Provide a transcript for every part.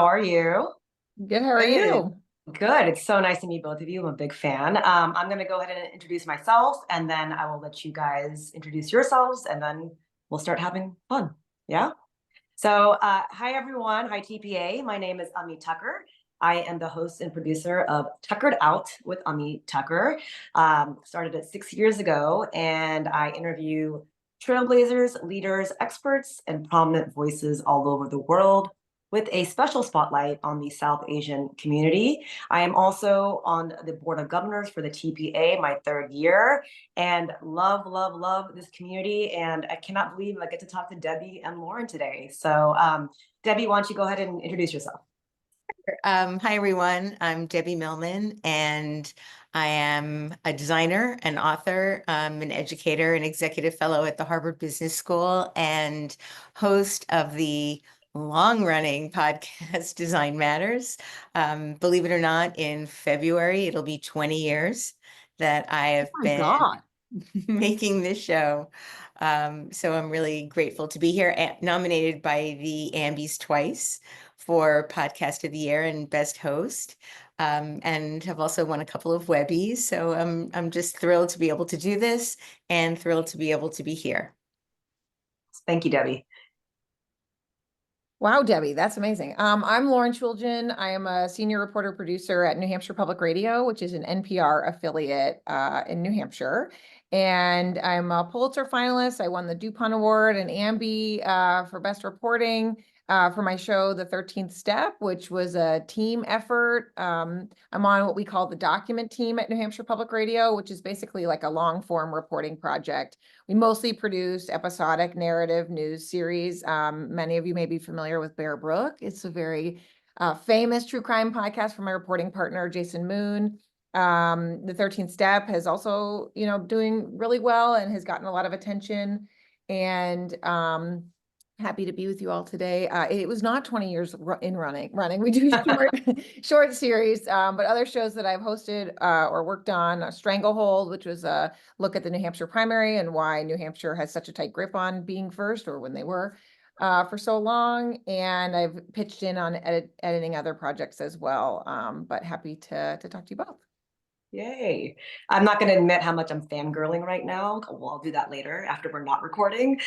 How are you? Good. How are Good. you? Good. It's so nice to meet both of you. I'm a big fan. I'm going to go ahead and introduce myself, and then I will let you guys introduce yourselves, and then we'll start having fun. Yeah? So, hi, everyone. Hi, TPA. My name is Ami Tucker. I am the host and producer of Tuckered Out with Ami Tucker. Started it 6 years ago, and I interview trailblazers, leaders, experts, and prominent voices all over the world with a special spotlight on the South Asian community. I am also on the board of governors for the TPA, my third year, and love, love, love this community. And I cannot believe I get to talk to Debbie and Lauren today. So, Debbie, why don't you go ahead and introduce yourself? Hi, everyone. I'm Debbie Millman, and I am a designer, an author, an educator, an executive fellow at the Harvard Business School, and host of the long-running podcast Design Matters. Believe it or not, in February, it'll be 20 years that I have My been God. making this show. So I'm really grateful to be here, nominated by the Ambies twice for Podcast of the Year and Best Host, and have also won a couple of Webbies. So I'm just thrilled to be able to do this and thrilled to be able to be here. Thank you, Debbie. Wow, Debbie, that's amazing. I'm Lauren Chooljian. I am a senior reporter producer at New Hampshire Public Radio, which is an NPR affiliate in New Hampshire. And I'm a Pulitzer finalist. I won the DuPont Award and Ambie for Best Reporting for my show, The 13th Step, which was a team effort. I'm on what we call the document team at New Hampshire Public Radio, which is basically like a long form reporting project. We mostly produce episodic narrative news series. Many of you may be familiar with Bear Brook. It's a very famous true crime podcast from my reporting partner, Jason Moon. The 13th Step has also, doing really well and has gotten a lot of attention. And happy to be with you all today. It was not 20 years in running. We do short series, but other shows that I've hosted or worked on, Stranglehold, which was a look at the New Hampshire primary and why New Hampshire has such a tight grip on being first, or when they were for so long. And I've pitched in on editing other projects as well, but happy to talk to you both. Yay. I'm not going to admit how much I'm fangirling right now. Well, I'll do that later after we're not recording.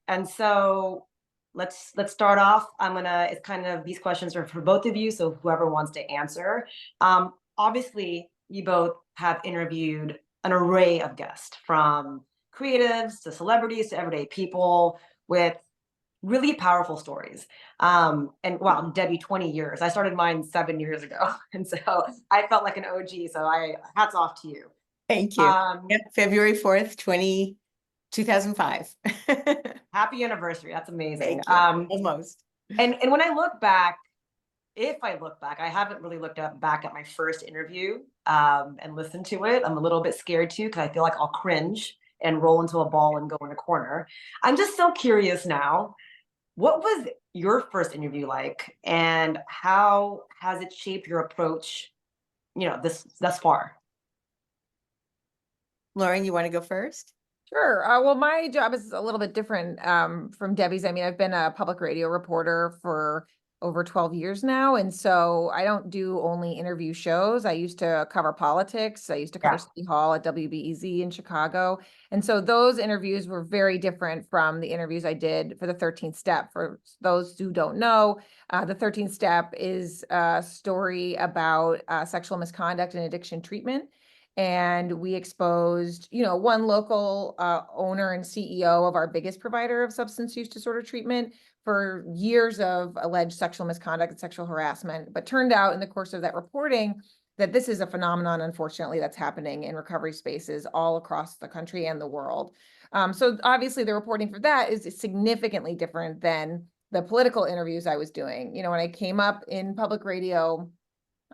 And so let's start off. It's kind of, these questions are for both of you, so whoever wants to answer. Obviously, you both have interviewed an array of guests, from creatives to celebrities to everyday people with really powerful stories. And wow, Debbie, 20 years. I started mine 7 years ago. And so I felt like an OG. So hats off to you. Thank you. February 4th, 2005. Happy anniversary. That's amazing. Almost. And when I look back, if I look back, I haven't really looked back at my first interview and listened to it. I'm a little bit scared too, because I feel like I'll cringe and roll into a ball and go in a corner. I'm just so curious now. What was your first interview like, and how has it shaped your approach, thus far? Lauren, you want to go first? Sure. Well, my job is a little bit different from Debbie's. I mean, I've been a public radio reporter for over 12 years now. And so I don't do only interview shows. I used to cover politics. I used to cover City Hall at WBEZ in Chicago. And so those interviews were very different from the interviews I did for the 13th Step. For those who don't know, the 13th Step is a story about sexual misconduct and addiction treatment. And we exposed, one local owner and CEO of our biggest provider of substance use disorder treatment for years of alleged sexual misconduct and sexual harassment, but turned out in the course of that reporting that this is a phenomenon, unfortunately, that's happening in recovery spaces all across the country and the world. So obviously the reporting for that is significantly different than the political interviews I was doing. When I came up in public radio,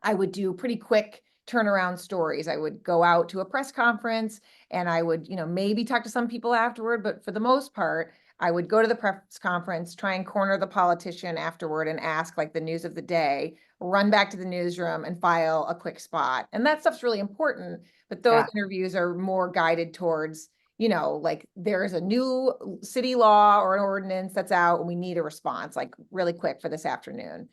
I would do pretty quick turnaround stories. I would go out to a press conference and I would, maybe talk to some people afterward, but for the most part, I would go to the press conference, try and corner the politician afterward and ask like the news of the day, run back to the newsroom and file a quick spot. And that stuff's really important, but those interviews are more guided towards, like there is a new city law or an ordinance that's out and we need a response like really quick for this afternoon.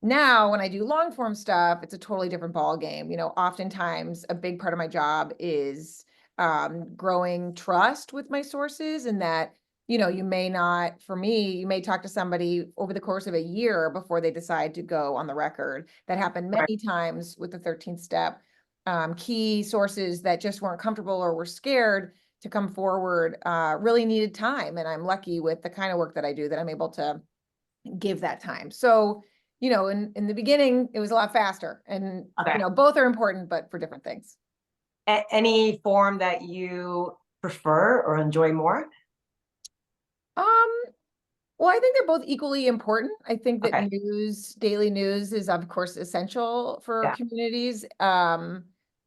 Now, when I do long form stuff, it's a totally different ball game. Oftentimes a big part of my job is growing trust with my sources, and that, you may not, for me, you may talk to somebody over the course of a year before they decide to go on the record. That happened many times with the 13th step. Key sources that just weren't comfortable or were scared to come forward really needed time. And I'm lucky with the kind of work that I do that I'm able to give that time. So, in the beginning, it was a lot faster, and, Okay. both are important, but for different things. Any form that you prefer or enjoy more? Well, I think they're both equally important. I think that Okay. daily news is of course essential for Yeah. communities.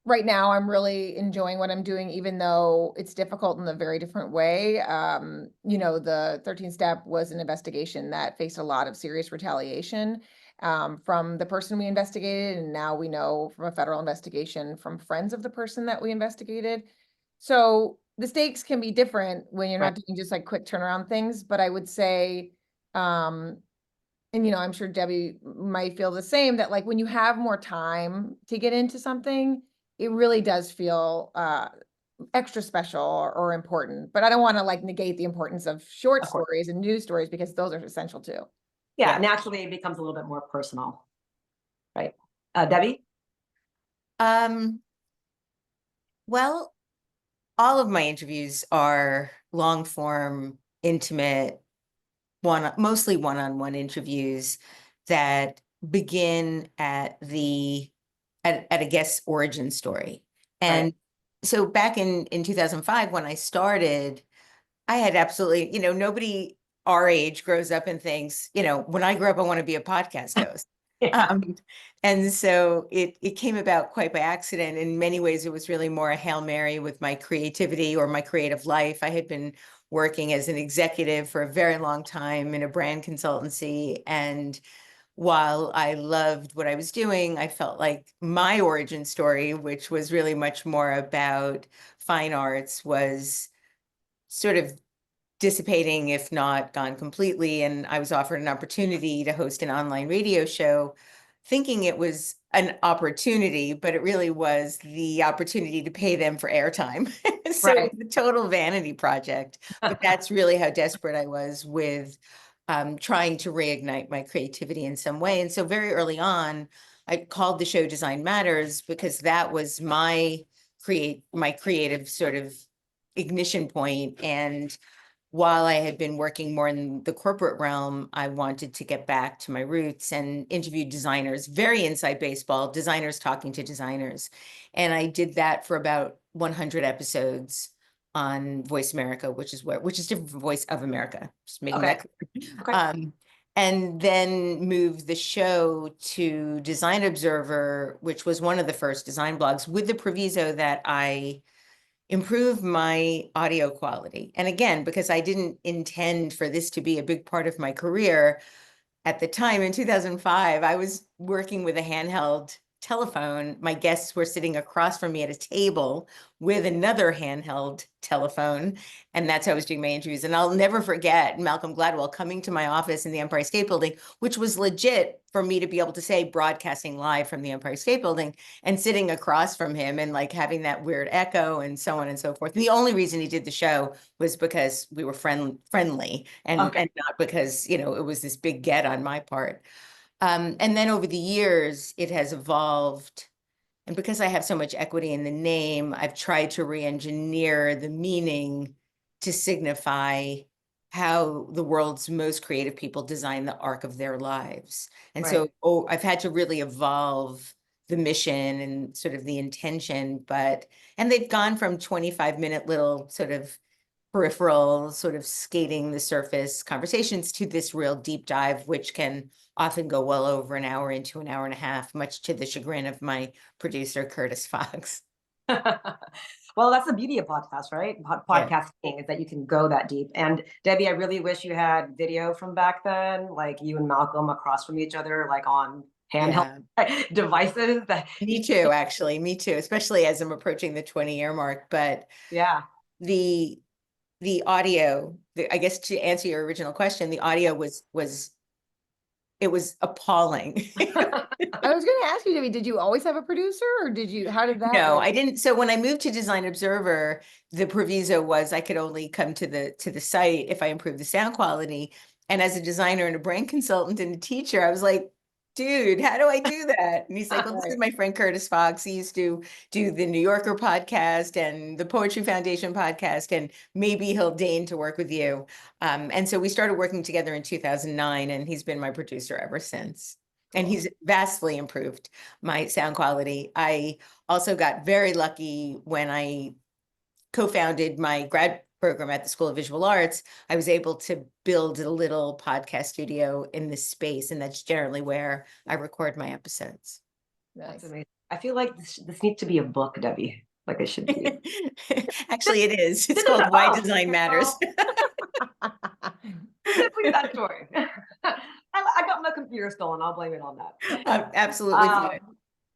Right now I'm really enjoying what I'm doing, even though it's difficult in a very different way. The 13th step was an investigation that faced a lot of serious retaliation from the person we investigated. And now we know from a federal investigation from friends of the person that we investigated. So the stakes can be different when you're Right. not doing just like quick turnaround things, but I would say, and I'm sure Debbie might feel the same, that like when you have more time to get into something, it really does feel extra special or important. But I don't want to like negate the importance of short Of course. stories and news stories, because those are essential too. Yeah, Yeah. naturally it becomes a little bit more personal, right? Debbie? Well, all of my interviews are long form, intimate, mostly one-on-one interviews that begin at a guest's origin story. And Right. so back in 2005, when I started, I had absolutely, nobody our age grows up and thinks, when I grow up, I want to be a podcast host. Yeah. And so it came about quite by accident. In many ways, it was really more a Hail Mary with my creativity or my creative life. I had been working as an executive for a very long time in a brand consultancy. And while I loved what I was doing, I felt like my origin story, which was really much more about fine arts, was sort of dissipating, if not gone completely. And I was offered an opportunity to host an online radio show, thinking it was an opportunity, but it really was the opportunity to pay them for airtime. So Right. it was a total vanity project. But that's really how desperate I was with trying to reignite my creativity in some way. And so very early on, I called the show Design Matters because that was my creative sort of ignition point. And while I had been working more in the corporate realm, I wanted to get back to my roots and interviewed designers, very inside baseball, designers talking to designers. And I did that for about 100 episodes on Voice America, which is different from Voice of America, just making Okay. that clear. Okay. And then moved the show to Design Observer, which was one of the first design blogs, with the proviso that I improve my audio quality. And again, because I didn't intend for this to be a big part of my career, at the time in 2005, I was working with a handheld telephone. My guests were sitting across from me at a table with another handheld telephone. And that's how I was doing my interviews. And I'll never forget Malcolm Gladwell coming to my office in the Empire State Building, which was legit for me to be able to say broadcasting live from the Empire State Building, and sitting across from him and like having that weird echo and so on and so forth. And the only reason he did the show was because we were friendly and not because, it was this big get on my part. And then over the years, it has evolved. And because I have so much equity in the name, I've tried to re-engineer the meaning to signify how the world's most creative people design the arc of their lives. And Right. so I've had to really evolve the mission and sort of the intention, and they've gone from 25-minute little sort of peripheral, sort of skating the surface conversations to this real deep dive, which can often go well over an hour into an hour and a half, much to the chagrin of my producer, Curtis Fox. Well, that's the beauty of podcasts, right? Yeah. Podcasting is that you can go that deep. And Debbie, I really wish you had video from back then, like you and Malcolm across from each other, like on handheld devices. Me too, actually. Me too, especially as I'm approaching the 20-year mark. But yeah. the audio, I guess to answer your original question, the audio was it was appalling. I was going to ask you, Debbie, did you always have a producer, or how did that? No, like- I didn't. So when I moved to Design Observer, the proviso was I could only come to the site if I improved the sound quality. And as a designer and a brand consultant and a teacher, I was like, dude, how do I do that? And he's like, well, this is my friend Curtis Fox. He used to do the New Yorker podcast and the Poetry Foundation podcast, and maybe he'll deign to work with you. And so we started working together in 2009, and he's been my producer ever since. And Cool. he's vastly improved my sound quality. I also got very lucky when I co-founded my grad program at the School of Visual Arts. I was able to build a little podcast studio in this space, and that's generally where I record my episodes. That's amazing. I feel like this needs to be a book, Debbie. Like it should be. Actually, it is. It's Is it? called Why Oh, Design Matters. Simply that story. I got my computer stolen. I'll blame it on that. Absolutely fine.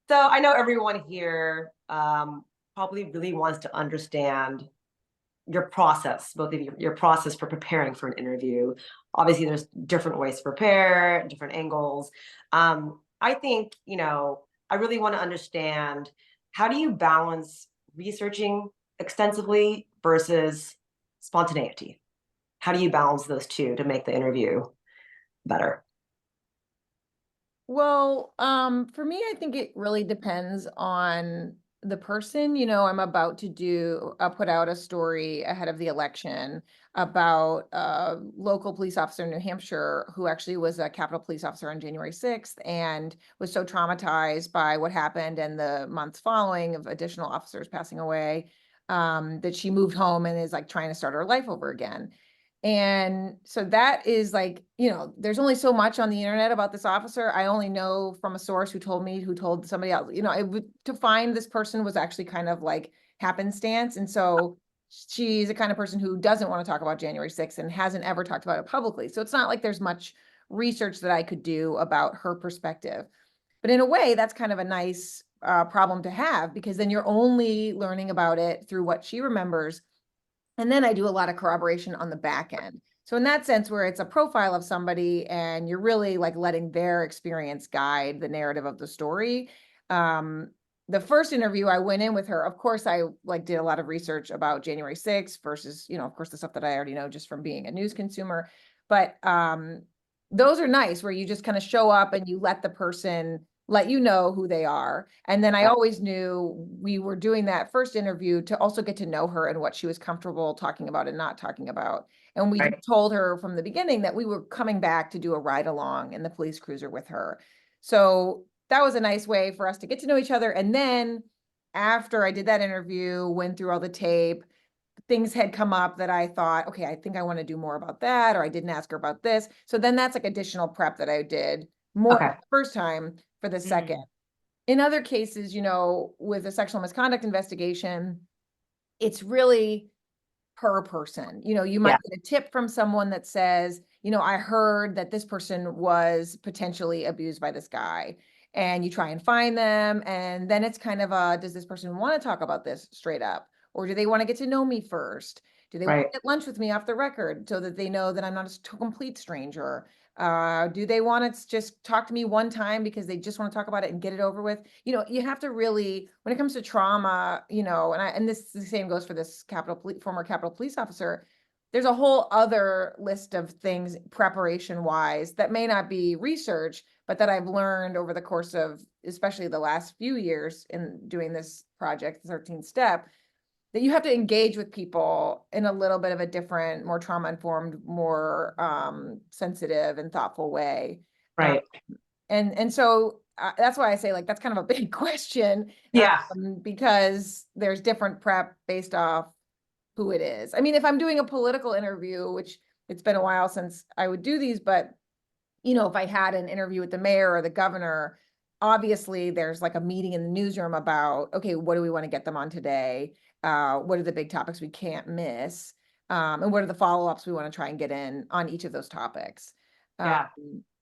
So I know everyone here probably really wants to understand your process, both of you, your process for preparing for an interview. Obviously, there's different ways to prepare, different angles. I think, I really want to understand, how do you balance researching extensively versus spontaneity? How do you balance those two to make the interview better? Well, for me, I think it really depends on the person. I'm about to put out a story ahead of the election about a local police officer in New Hampshire who actually was a Capitol police officer on January 6th and was so traumatized by what happened and the months following of additional officers passing away, that she moved home and is like trying to start her life over again. And so that is like, there's only so much on the internet about this officer. I only know from a source who told somebody else, to find this person was actually kind of like happenstance. And so she's the kind of person who doesn't want to talk about January 6th and hasn't ever talked about it publicly. So it's not like there's much research that I could do about her perspective. But in a way, that's kind of a nice problem to have, because then you're only learning about it through what she remembers. And then I do a lot of corroboration on the back end. So in that sense, where it's a profile of somebody and you're really like letting their experience guide the narrative of the story. The first interview I went in with her, of course, I did a lot of research about January 6th versus, of course, the stuff that I already know just from being a news consumer. But those are nice, where you just kind of show up and you let the person let you know who they are. And then I always knew we were doing that first interview to also get to know her and what she was comfortable talking about and not talking about. And we told her from the beginning that we were coming back to do a ride along in the police cruiser with her. So that was a nice way for us to get to know each other. And then after I did that interview, went through all the tape, things had come up that I thought, okay, I think I want to do more about that, or I didn't ask her about this. So then that's like additional prep that I did more the first time for the second. In other cases, with a sexual misconduct investigation, it's really per person. You might get a tip from someone that says, I heard that this person was potentially abused by this guy, and you try and find them. And then it's kind of does this person want to talk about this straight up? Or do they want to get to know me first? Do they want to get lunch with me off the record so that they know that I'm not a complete stranger? Do they want to just talk to me one time because they just want to talk about it and get it over with? You have to really, when it comes to trauma, and this the same goes for this former Capitol police officer, there's a whole other list of things preparation wise that may not be research, but that I've learned over the course of, especially the last few years in doing this project, the 13th step, that you have to engage with people in a little bit of a different, more trauma-informed, more sensitive and thoughtful way. Right. And so that's why I say that's kind of a big question. Because there's different prep based off who it is. I mean, if I'm doing a political interview, which it's been a while since I would do these, but if I had an interview with the mayor or the governor, obviously there's like a meeting in the newsroom about, okay, what do we want to get them on today? What are the big topics we can't miss? And what are the follow-ups we want to try and get in on each of those topics?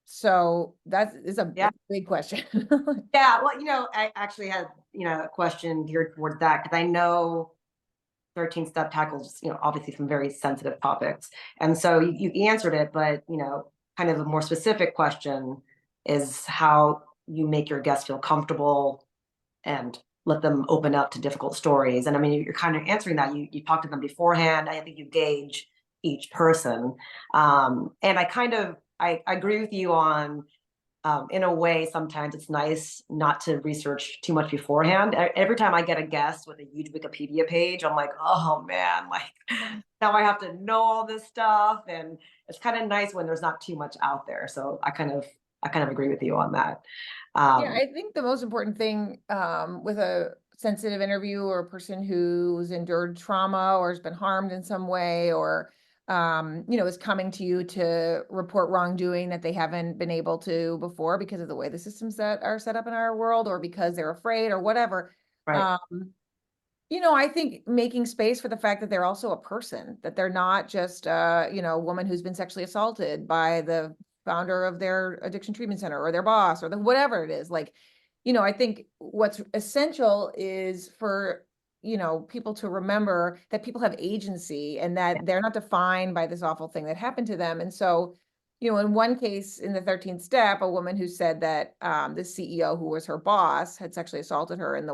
So that is a big question. Well, I actually had, a question geared towards that, because I know 13th step tackles, obviously some very sensitive topics. And so you answered it, but, kind of a more specific question is how you make your guests feel comfortable and let them open up to difficult stories. And I mean, you're kind of answering that. You talk to them beforehand. I think you gauge each person. And I agree with you on, in a way, sometimes it's nice not to research too much beforehand. Every time I get a guest with a huge Wikipedia page, I'm like, oh man, like now I have to know all this stuff. And it's kind of nice when there's not too much out there. So I kind of agree with you on that. Yeah, I think the most important thing with a sensitive interview or a person who's endured trauma or has been harmed in some way or is coming to you to report wrongdoing that they haven't been able to before because of the way the systems that are set up in our world or because they're afraid or whatever. Right. I think making space for the fact that they're also a person, that they're not just a woman who's been sexually assaulted by the founder of their addiction treatment center or their boss or whatever it is. Like, I think what's essential is for people to remember that people have agency and that they're not defined by this awful thing that happened to them. And so, in one case in the 13th step, a woman who said that the CEO who was her boss had sexually assaulted her in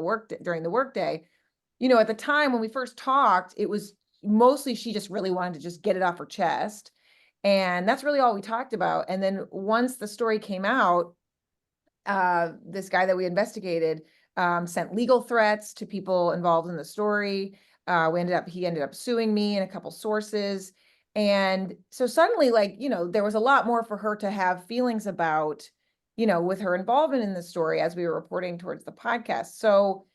during the workday. At the time when we first talked, it was mostly she just really wanted to just get it off her chest. And that's really all we talked about. And then once the story came out, this guy that we investigated sent legal threats to people involved in the story. He ended up suing me and a couple sources. And so suddenly, there was a lot more for her to have feelings about, with her involvement in the story as we were reporting towards the podcast. So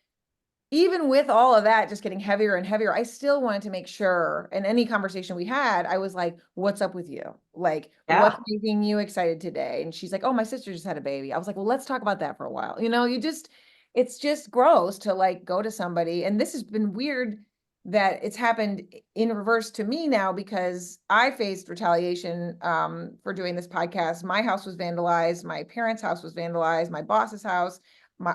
even with all of that just getting heavier and heavier, I still wanted to make sure in any conversation we had, I was like, what's up with you? Like, what's making you excited today? And she's like, oh, my sister just had a baby. I was like, well, let's talk about that for a while. It's just gross to go to somebody. And this has been weird that it's happened in reverse to me now because I faced retaliation for doing this podcast. My house was vandalized. My parents' house was vandalized. My boss's house.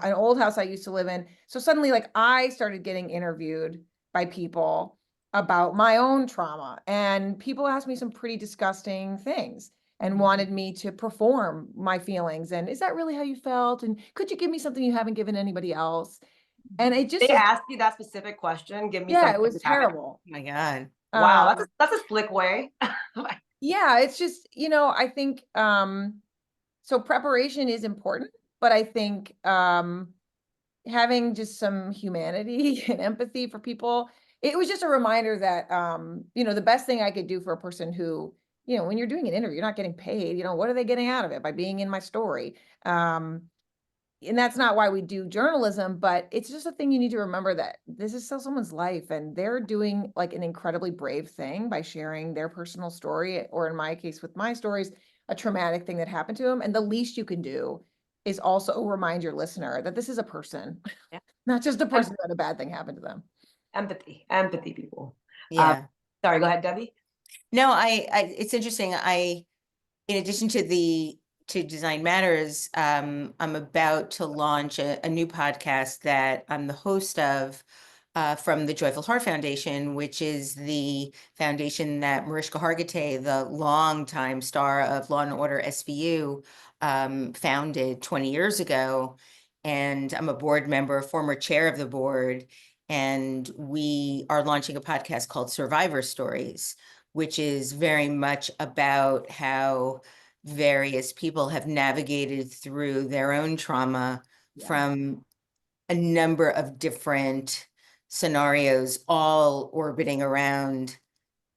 An old house I used to live in. So suddenly I started getting interviewed by people about my own trauma and people asked me some pretty disgusting things and wanted me to perform my feelings. And is that really how you felt? And could you give me something you haven't given anybody else? And it just, they asked you that specific question. Give me yeah, something it was terrible. Oh my God. Wow. That's a slick way. Yeah, it's just, I think, so preparation is important. But I think having just some humanity and empathy for people, it was just a reminder that, the best thing I could do for a person who, when you're doing an interview, you're not getting paid, what are they getting out of it by being in my story? And that's not why we do journalism, but it's just a thing you need to remember that this is still someone's life and they're doing an incredibly brave thing by sharing their personal story, or in my case with my stories, a traumatic thing that happened to them. And the least you can do is also remind your listener that this is a person, not just a person that a bad thing happened to them. Empathy, people. Yeah. Sorry, go ahead, Debbie. No, it's interesting. In addition to Design Matters, I'm about to launch a new podcast that I'm the host of from the Joyful Heart Foundation, which is the foundation that Mariska Hargitay, the longtime star of Law and Order SVU, founded 20 years ago. And I'm a board member, former chair of the board. And we are launching a podcast called Survivor Stories, which is very much about how various people have navigated through their own trauma from a number of different scenarios, all orbiting around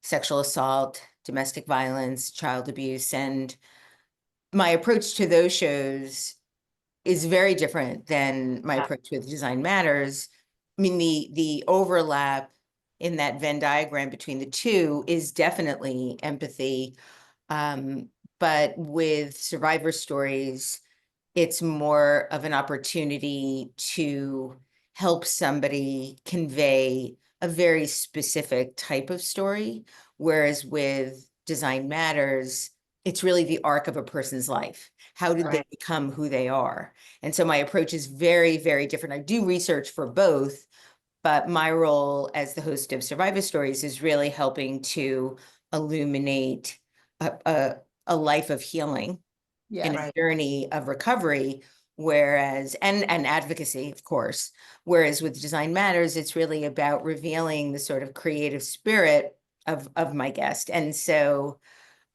sexual assault, domestic violence, child abuse. And my approach to those shows is very different than my approach with Design Matters. I mean, the overlap in that Venn diagram between the two is definitely empathy. But with Survivor Stories, it's more of an opportunity to help somebody convey a very specific type of story. Whereas with Design Matters, it's really the arc of a person's life. How did they become who they are? And so my approach is very, very different. I do research for both, But my role as the host of Survivor Stories is really helping to illuminate a life of healing and Yes. a journey of recovery, whereas, and advocacy, of course, whereas with Design Matters, it's really about revealing the sort of creative spirit of my guest. And so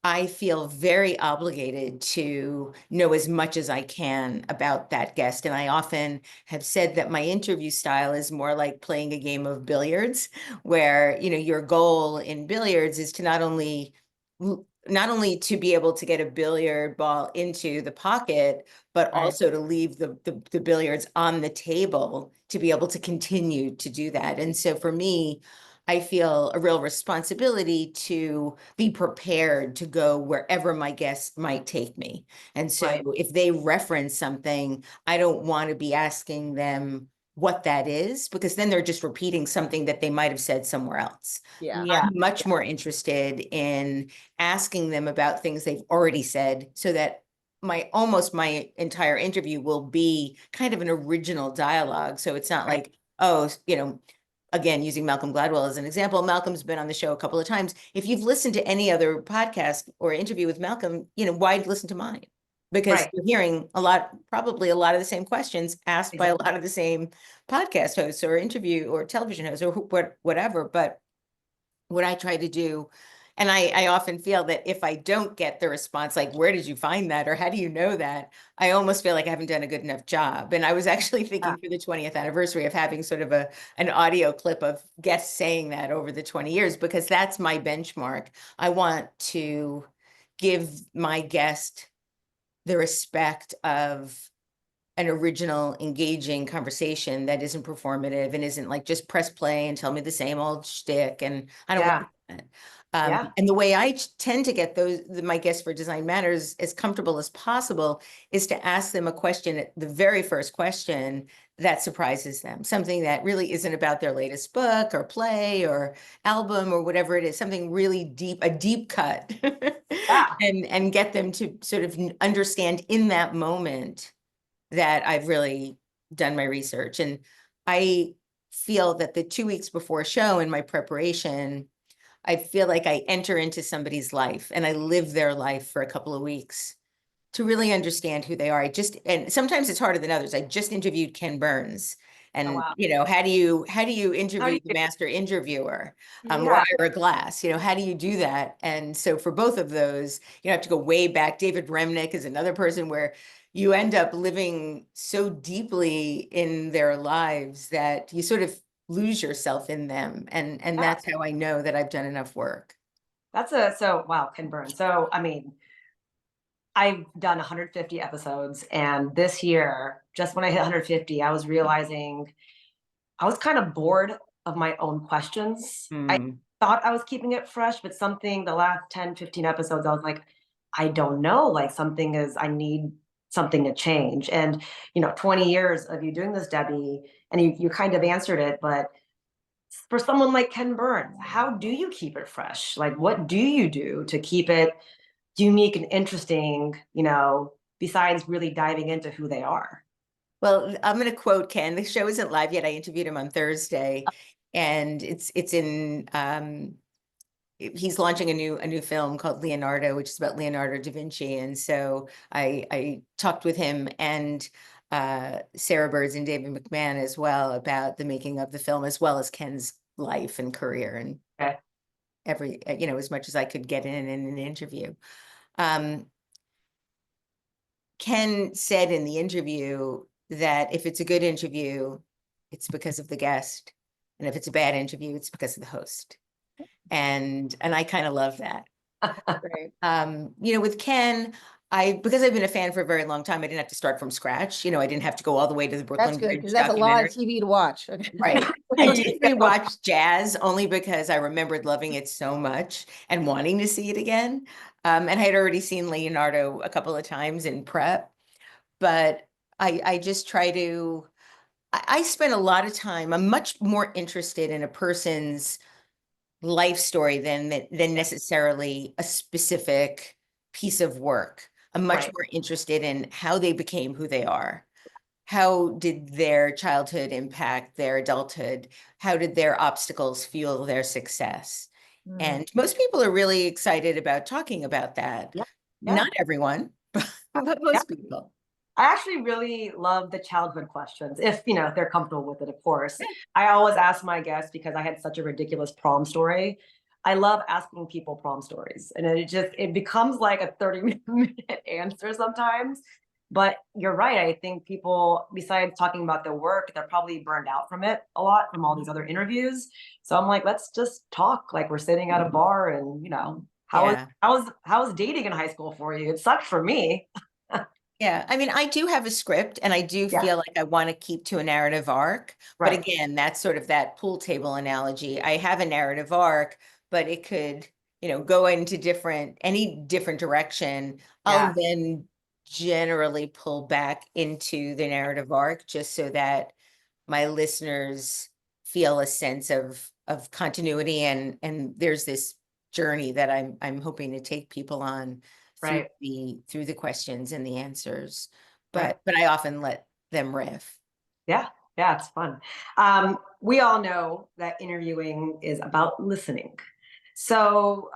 I feel very obligated to know as much as I can about that guest. And I often have said that my interview style is more like playing a game of billiards, where, you know, your goal in billiards is to not only to be able to get a billiard ball into the pocket, but Right. also to leave the billiards on the table to be able to continue to do that. And so for me, I feel a real responsibility to be prepared to go wherever my guests might take me. And so Right. if they reference something, I don't want to be asking them what that is, because then they're just repeating something that they might have said somewhere else. Yeah. Yeah. I'm much more interested in asking them about things they've already said, so that almost my entire interview will be kind of an original dialogue. So it's not Right. like, oh, you know, again, using Malcolm Gladwell as an example, Malcolm's been on the show a couple of times. If you've listened to any other podcast or interview with Malcolm, you know, why listen to mine? Because Right. you're hearing probably a lot of the same questions asked by a lot of the same podcast hosts or interview or television hosts or whatever. But what I try to do, and I often feel that if I don't get the response, like, where did you find that? Or how do you know that? I almost feel like I haven't done a good enough job. And I was actually thinking for the 20th anniversary of having sort of an audio clip of guests saying that over the 20 years, because that's my benchmark. I want to give my guest the respect of an original, engaging conversation that isn't performative and isn't like just press play and tell me the same old shtick. And I don't Yeah. want that. Yeah. And the way I tend to get my guests for Design Matters as comfortable as possible is to ask them a question, the very first question that surprises them, something that really isn't about their latest book or play or album or whatever it is, something really deep, a deep cut, Yeah. and get them to sort of understand in that moment that I've really done my research. And I feel that the 2 weeks before a show in my preparation, I feel like I enter into somebody's life and I live their life for a couple of weeks to really understand who they are. And sometimes it's harder than others. I just interviewed Ken Burns. Oh, And, wow. you know, how do you How do interview the you, master interviewer, or yeah. Ira Glass? You know, how do you do that? And so for both of those, you have to go way back. David Remnick is another person where you end up living so deeply in their lives that you sort of lose yourself in them. And Yeah. that's how I know that I've done enough work. So wow, Ken Burns. So I mean, I've done 150 episodes, and this year, just when I hit 150, I was realizing I was kind of bored of my own questions. I Mm. thought I was keeping it fresh, but something the last 10, 15 episodes, I was like, I don't know, like I need something to change. And, 20 years of you doing this, Debbie, and you kind of answered it, but for someone like Ken Burns, how do you keep it fresh? Like, what do you do to keep it unique and interesting, besides really diving into who they are? Well, I'm going to quote Ken. The show isn't live yet. I interviewed him on Thursday, and it's in he's launching a new film called Leonardo, which is about Leonardo da Vinci. And so I talked with him and Sarah Birds and David McMahon as well about the making of the film, as well as Ken's life and career, and Okay. as much as I could get in an interview. Ken said in the interview that if it's a good interview, it's because of the guest. And if it's a bad interview, it's because of the host. And I kind of love that. Great. With Ken, because I've been a fan for a very long time, I didn't have to start from scratch. I didn't have to go all the way to the That's Brooklyn good, Bridge because that's a lot documentary. of TV to watch. Right. I did rewatch Jazz only because I remembered loving it so much and wanting to see it again. And I had already seen Leonardo a couple of times in prep, but I just try to, I spend a lot of time, I'm much more interested in a person's life story than necessarily a specific piece of work. I'm much Right. more interested in how they became who they are. how did their childhood impact their adulthood? How did their obstacles fuel their success? And most people are really excited about talking about that. Yeah. Not Yeah. everyone, but Yeah. most people. I actually really love the childhood questions, if if they're comfortable with it, of course. I always ask my guests because I had such a ridiculous prom story. I love asking people prom stories, and it becomes like a 30-minute answer sometimes. But you're right. I think people, besides talking about their work, they're probably burned out from it a lot from all these other interviews. So I'm like, let's just talk like we're sitting at a bar, and Yeah. how was dating in high school for you? It sucked for me. Yeah, I mean, I do have a script and I do Yeah. feel like I want to keep to a narrative arc. But Right. again, that's sort of that pool table analogy. I have a narrative arc, but it could, go into any different direction. I'll Yeah. then generally pull back into the narrative arc just so that my listeners feel a sense of continuity and there's this journey that I'm hoping to take people on through Right. the questions and the answers. Right. But I often let them riff. Yeah. Yeah. It's fun. We all know that interviewing is about listening. So,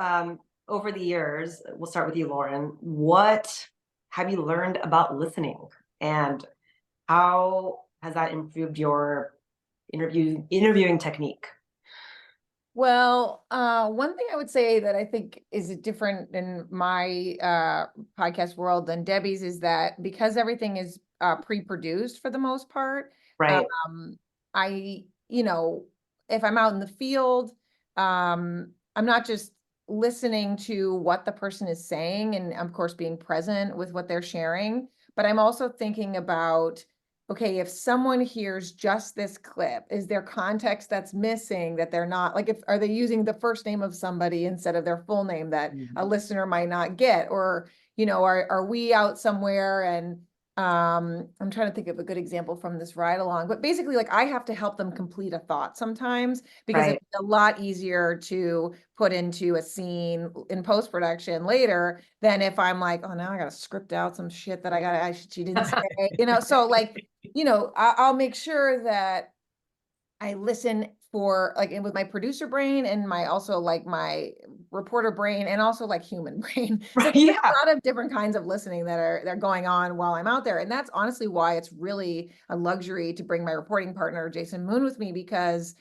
over the years, we'll start with you, Lauren. What have you learned about listening, and how has that improved your interviewing technique? Well, one thing I would say that I think is different in my podcast world than Debbie's is that because everything is pre-produced for the most part, Right. I, if I'm out in the field, I'm not just listening to what the person is saying and of course being present with what they're sharing, but I'm also thinking about, okay, if someone hears just this clip, is there context that's missing that they're not like, if are they using the first name of somebody instead of their full name that a listener might not get? Or, are we out somewhere and I'm trying to think of a good example from this ride along, but basically like I have to help them complete a thought sometimes because Right. it's a lot easier to put into a scene in post-production later than if I'm like, oh, now I gotta script out some shit that she didn't say, so like, I'll make sure that I listen for like with my producer brain and my also like my reporter brain and also like human brain. So Right. there's Yeah. a lot of different kinds of listening that are going on while I'm out there. And that's honestly why it's really a luxury to bring my reporting partner, Jason Moon, with me, because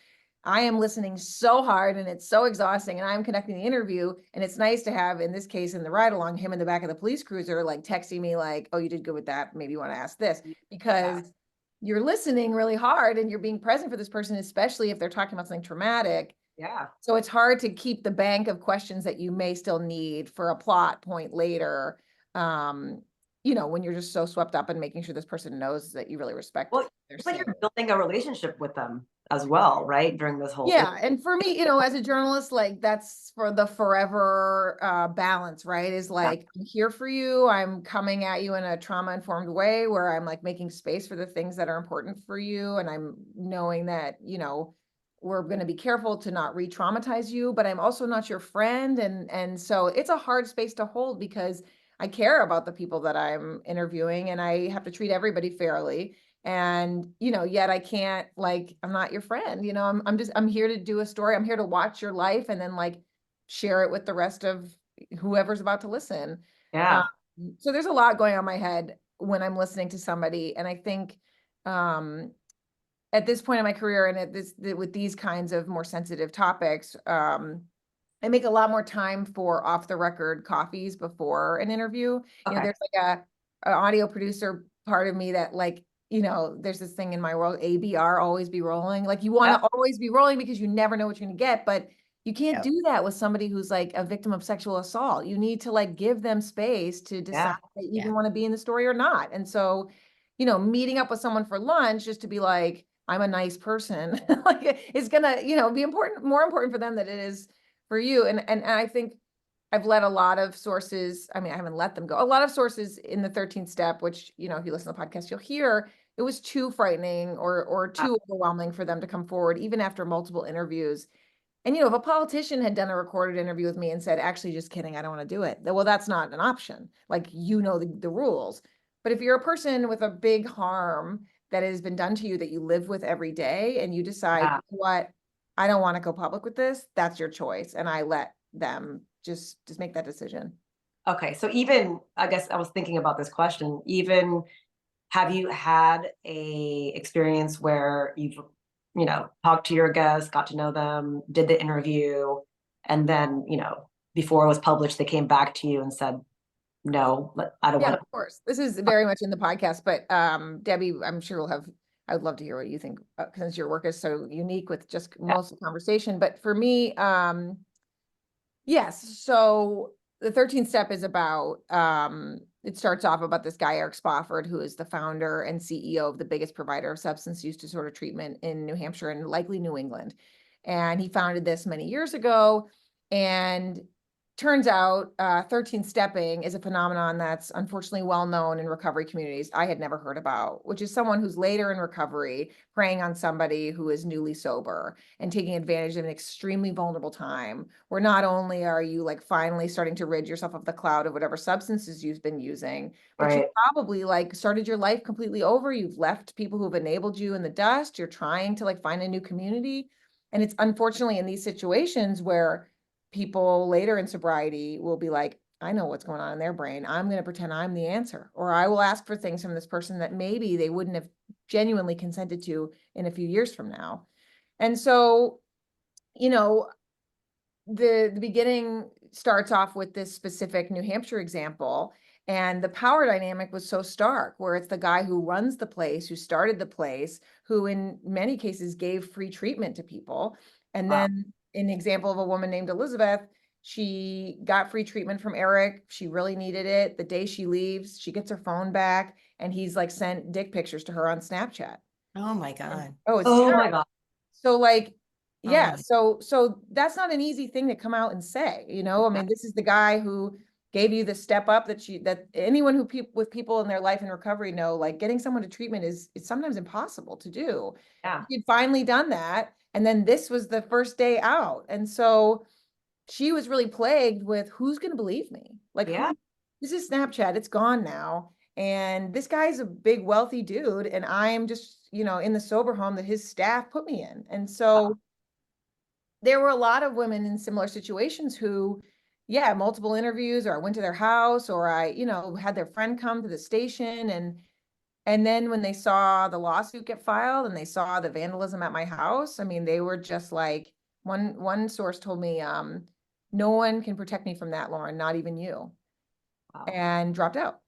I am listening so hard and it's so exhausting and I'm conducting the interview. And it's nice to have, in this case, in the ride along, him in the back of the police cruiser, like texting me like, oh, you did good with that. Maybe you want to ask this, because you're listening really hard and you're being present for this person, especially if they're talking about something traumatic. Yeah. So it's hard to keep the bank of questions that you may still need for a plot point later. When you're just so swept up in making sure this person knows that you really respect Well, their it's like scene. you're building a relationship with them as well, right? During this whole Yeah, and for me, as a journalist, like that's for the forever balance, right? Is yeah. like I'm here for you. I'm coming at you in a trauma-informed way where I'm like making space for the things that are important for you, and I'm knowing that, we're going to be careful to not re-traumatize you, but I'm also not your friend, and so it's a hard space to hold because I care about the people that I'm interviewing, and I have to treat everybody fairly. And yet I can't, like, I'm not your friend, I'm here to do a story. I'm here to watch your life and then like share it with the rest of whoever's about to listen. um, Yeah. so there's a lot going on in my head when I'm listening to somebody, and I think um at this point in my career and with these kinds of more sensitive topics, I make a lot more time for off the record coffees before an interview. Okay. There's like a audio producer part of me that like, there's this thing in my world, ABR, always be rolling. Like you want Yeah. to always be rolling because you never know what you're going to get, but you can't Yeah. do that with somebody who's like a victim of sexual assault. You need to like give them space to decide Yeah. if they even want to be in the story or not. And so, meeting up with someone for lunch just to be like, I'm a nice person, like it's gonna, be important, more important for them than it is for you. And I think I've let a lot of sources, I mean, I haven't let them go. A lot of sources in the 13th step, which, if you listen to the podcast, you'll hear it was too frightening or too overwhelming for them to come forward, even after multiple interviews. And, if a politician had done a recorded interview with me and said, actually, just kidding, I don't want to do it. Well, that's not an option. Like, the rules. But if you're a person with a big harm that has been done to you that you live with every day and you decide, Yeah. "You know what, I don't want to go public with this," that's your choice. And I let them just make that decision. Okay, so even, I guess I was thinking about this question, even have you had a experience where you've, talked to your guests, got to know them, did the interview, and then, before it was published, they came back to you and said, no, I don't Yeah, want of course. This is very much in the podcast, but Debbie, I'm sure we'll have, I would love to hear what you think, since your work is so unique with just most of the conversation. But for me, yes. So the 13th step is about, it starts off about this guy, Eric Spofford, who is the founder and CEO of the biggest provider of substance use disorder treatment in New Hampshire and likely New England. And he founded this many years ago. And turns out 13 stepping is a phenomenon that's unfortunately well known in recovery communities I had never heard about, which is someone who's later in recovery preying on somebody who is newly sober and taking advantage of an extremely vulnerable time where not only are you like finally starting to rid yourself of the cloud of whatever substances you've been using, but you Right. probably like started your life completely over. You've left people who've enabled you in the dust. You're trying to like find a new community. And it's unfortunately in these situations where people later in sobriety will be like, I know what's going on in their brain. I'm going to pretend I'm the answer, or I will ask for things from this person that maybe they wouldn't have genuinely consented to in a few years from now. And so, you know, the beginning starts off with this specific New Hampshire example. And the power dynamic was so stark, where it's the guy who runs the place, who started the place, who in many cases gave free treatment to people. And Wow. then an example of a woman named Elizabeth, she got free treatment from Eric. She really needed it. The day she leaves, she gets her phone back and he's like sent dick pictures to her on Snapchat. Oh my God. Oh, it's Oh terrible. my God. So like, Oh yeah, my. so that's not an easy thing to come out and say, I mean, this is the guy who gave you the step up that anyone who with people in their life in recovery know, like getting someone to treatment it's sometimes impossible to do. Yeah. She'd finally done that. And then this was the first day out. And so she was really plagued with who's going to believe me? Like, Yeah. this is Snapchat. It's gone now. And this guy's a big, wealthy dude. And I'm just, in the sober home that his staff put me in. And so there were a lot of women in similar situations who, yeah, multiple interviews, or I went to their house, or I, had their friend come to the station. And then when they saw the lawsuit get filed and they saw the vandalism at my house, I mean, they were just like, one source told me, no one can protect me from that, Lauren, not even you, Wow. and dropped out.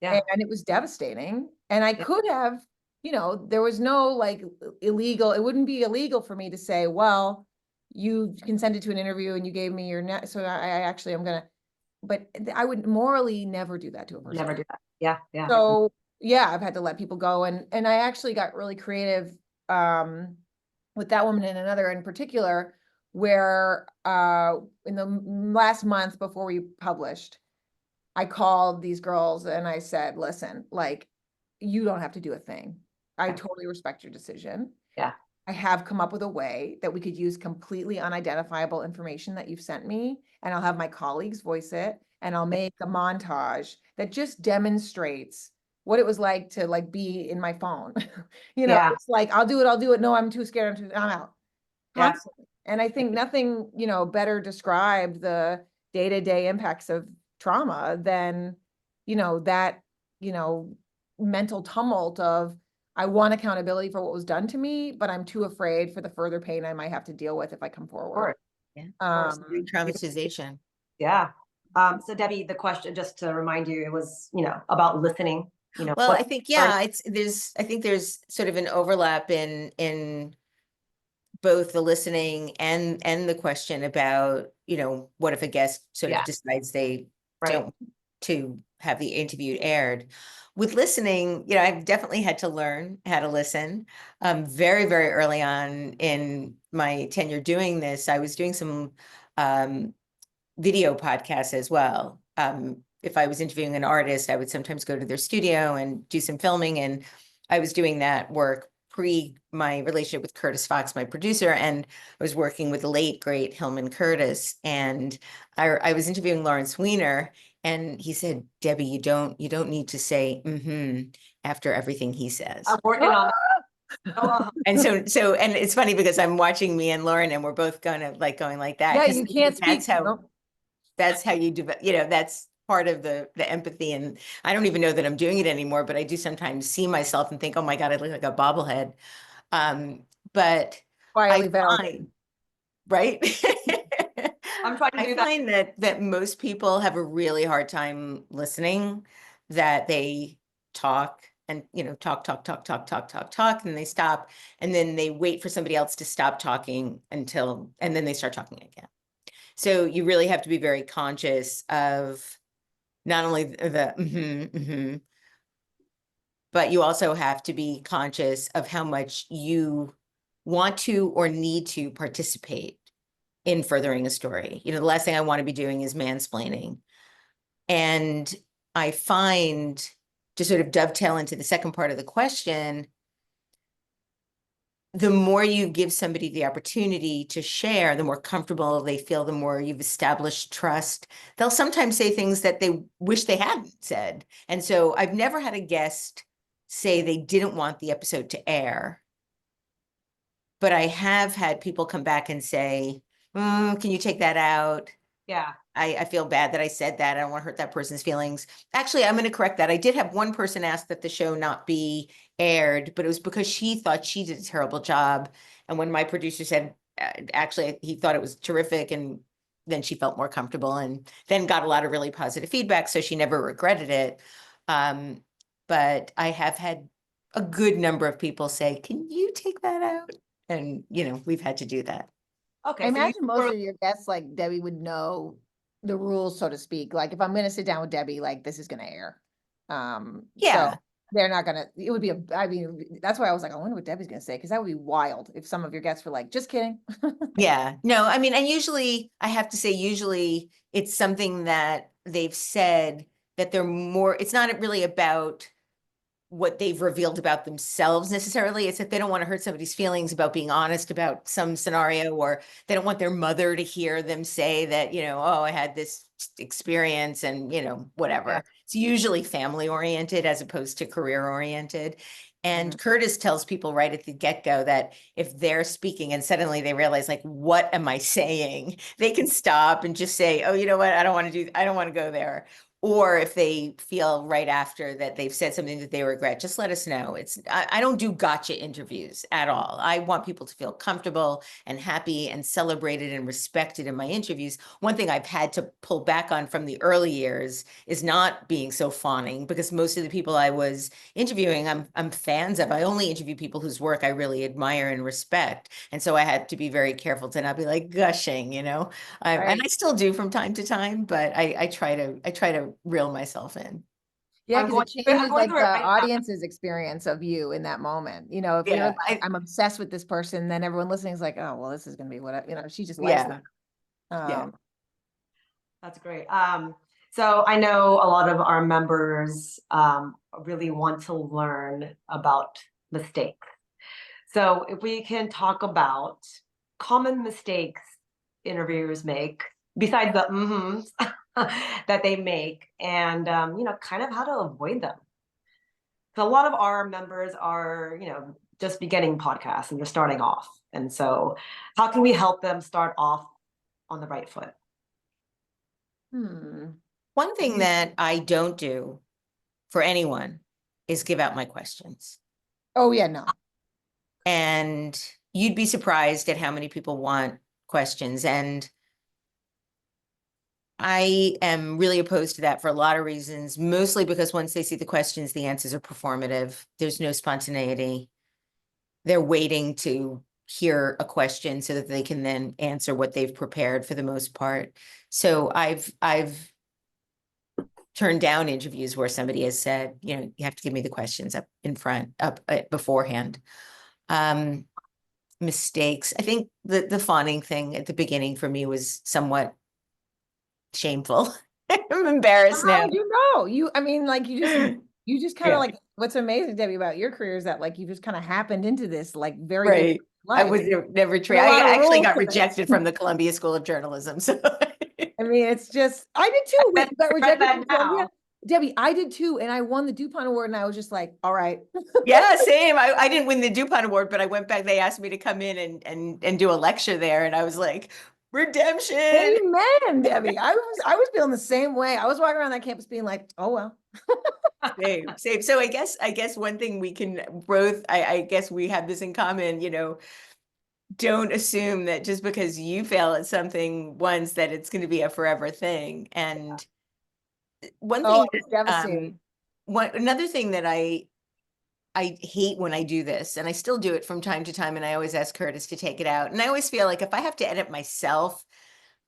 Yeah. And it was devastating. And I Yeah. could have, there was no like illegal, it wouldn't be illegal for me to say, well, you consented to an interview and you gave me your net. So I actually, but I would morally never do that to a person. Never do that. Yeah. Yeah. So yeah, I've had to let people go. And I actually got really creative with that woman and another in particular, where in the last month before we published, I called these girls and I said, listen, like, you don't have to do a thing. I Yeah. totally respect your decision. Yeah. I have come up with a way that we could use completely unidentifiable information that you've sent me, and I'll have my colleagues voice it, and I'll make a montage that just demonstrates what it was like to like be in my phone. Yeah. It's like, I'll do it. No, I'm too scared. I'm out. Yeah. Constantly. And I think nothing, better described the day-to-day impacts of trauma than, that, mental tumult of, I want accountability for what was done to me, but I'm too afraid for the further pain I might have to deal with if I come Of forward. course. Yeah. Traumatization. Yeah. So Debbie, the question, just to remind you, it was, about listening, Well, what I think, yeah, I think there's sort of an overlap in both the listening and the question about, what if a guest sort of decides they Right. don't to have the interview aired. With listening, I've definitely had to learn how to listen. Very, very early on in my tenure doing this, I was doing some video podcasts as well. If I was interviewing an artist, I would sometimes go to their studio and do some filming, and I was doing that work pre my relationship with Curtis Fox, my producer, and I was working with the late, great Hillman Curtis. And I was interviewing Lawrence Weiner, And he said, Debbie, you don't need to say after everything he says. I'm working on that. Oh, And and it's funny because I'm watching me and Lauren and we're both going like that. Yeah, 'cause you can't that's speak. how Nope. that's how you do, that's part of the empathy. And I don't even know that I'm doing it anymore, but I do sometimes see myself and think, oh my God, I look like a bobblehead. But I Quietly valid. find, right? I'm trying to I do that. find that most people have a really hard time listening, that they talk and, talk, and they stop, and then they wait for somebody else to stop talking and then they start talking again. So you really have to be very conscious of not only but you also have to be conscious of how much you want to or need to participate in furthering a story. The last thing I want to be doing is mansplaining. And I find, to sort of dovetail into the second part of the question, the more you give somebody the opportunity to share, the more comfortable they feel, the more you've established trust. They'll sometimes say things that they wish they hadn't said. And so I've never had a guest say they didn't want the episode to air, but I have had people come back and say, can you take that out? Yeah. I feel bad that I said that. I don't want to hurt that person's feelings. Actually, I'm going to correct that. I did have one person ask that the show not be aired, but it was because she thought she did a terrible job. And when my producer said, actually, he thought it was terrific, and then she felt more comfortable and then got a lot of really positive feedback. So she never regretted it. But I have had a good number of people say, can you take that out? And, we've had to do that. Okay. I So you imagine most of your guests, like Debbie, would know the rules, so to speak. Like if I'm going to sit down with Debbie, like this is going to air. Yeah. So they're not going to, it would be I mean, that's why I was like, I wonder what Debbie's going to say. Cause that would be wild if some of your guests were like, just kidding. Yeah, no, I mean, and usually I have to say, usually it's something that they've said that they're more, it's not really about what they've revealed about themselves necessarily. It's that they don't want to hurt somebody's feelings about being honest about some scenario, or they don't want their mother to hear them say that, oh, I had this experience and, whatever. Yeah. It's usually family oriented as opposed to career oriented. And Curtis tells people right at the get-go that if they're speaking and suddenly they realize, like, what am I saying? They can stop and just say, oh, you know what? I don't want to go there. Or if they feel right after that they've said something that they regret, just let us know. I don't do gotcha interviews at all. I want people to feel comfortable and happy and celebrated and respected in my interviews. One thing I've had to pull back on from the early years is not being so fawning, because most of the people I was interviewing, I'm fans of. I only interview people whose work I really admire and respect. And so I had to be very careful to not be like gushing, And I still do from time to time, but I try to reel myself in. Yeah, I'm because going, it I'm changes going like through the it right now. audience's experience of you in that moment. If you're Yeah, like, I'm obsessed with this person, then everyone listening is like, oh, well, this is going to be what, she just likes yeah, that. yeah. That's great. So I know a lot of our members really want to learn about mistakes. So if we can talk about common mistakes interviewers make, besides the mm-hms that they make, and kind of how to avoid them. So a lot of our members are, just beginning podcasts and they're starting off. And so how can we help them start off on the right foot? One thing that I don't do for anyone is give out my questions. Oh yeah, no. And you'd be surprised at how many people want questions. And I am really opposed to that for a lot of reasons, mostly because once they see the questions, the answers are performative. There's no spontaneity. They're waiting to hear a question so that they can then answer what they've prepared for the most part. So I've turned down interviews where somebody has said, you have to give me the questions up in front, beforehand. Mistakes. I think the fawning thing at the beginning for me was somewhat shameful. I'm embarrassed now. I mean, like you just kind of like, what's amazing, Debbie, about your career is that like you just kind of happened into this like very right. good life. I was never trained. I actually got rejected from the Columbia School of Journalism. So I mean, it's just, I did too. When you got regret rejected that from Columbia. now. Debbie, I did too. And I won the DuPont Award and I was just like, all right. Yeah, same. I didn't win the DuPont Award, but I went back. They asked me to come in and do a lecture there. And I was like, redemption. Amen, Debbie. I was feeling the same way. I was walking around that campus being like, oh, well. Same, same. So I guess one thing we can both, I guess we have this in common, don't assume that just because you fail at something once that it's going to be a forever thing. And one Oh, thing it's that, devastating. another thing that I hate when I do this, and I still do it from time to time, and I always ask Curtis to take it out. And I always feel like if I have to edit myself,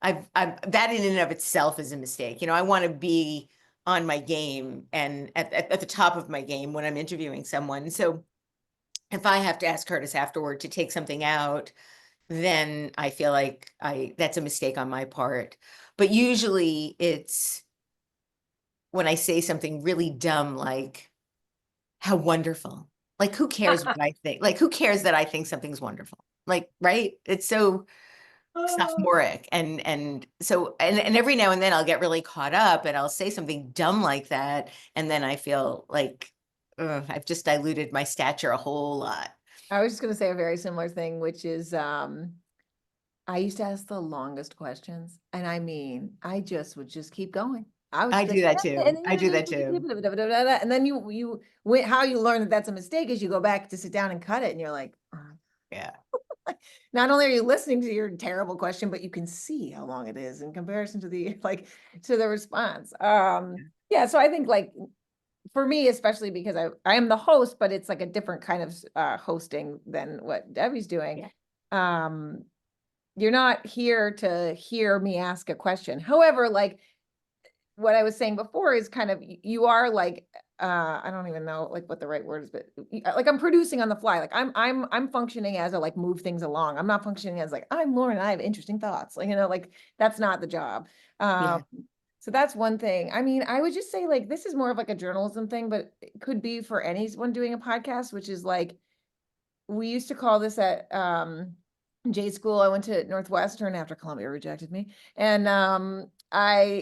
I've that in and of itself is a mistake. I want to be on my game and at the top of my game when I'm interviewing someone. So if I have to ask Curtis afterward to take something out, then I feel like that's a mistake on my part. But usually it's when I say something really dumb, like, how wonderful. Like, who cares what I think? Like, who cares that I think something's wonderful? Like, right? It's so sophomoric. And so, and every now and then I'll get really caught up and I'll say something dumb like that. And then I feel like I've just diluted my stature a whole lot. I was just going to say a very similar thing, which is, I used to ask the longest questions. And I mean, I just would just keep going. I do that too. I do that too. And then how you learn that that's a mistake is you go back to sit down and cut it. And you're like, Yeah. not only are you listening to your terrible question, but you can see how long it is in comparison to the, to the response. Yeah. So I think for me, especially because I am the host, but it's like a different kind of hosting than what Debbie's doing. Yeah. You're not here to hear me ask a question. However, what I was saying before is kind of, you are I don't even know what the right word is, but I'm producing on the fly. I'm functioning as a move things along. I'm not functioning as I'm Lauren, I have interesting thoughts. That's not the job. Yeah. So that's one thing. I mean, I would just say this is more of a journalism thing, but it could be for anyone doing a podcast, which is we used to call this at J school. I went to Northwestern after Columbia rejected me. And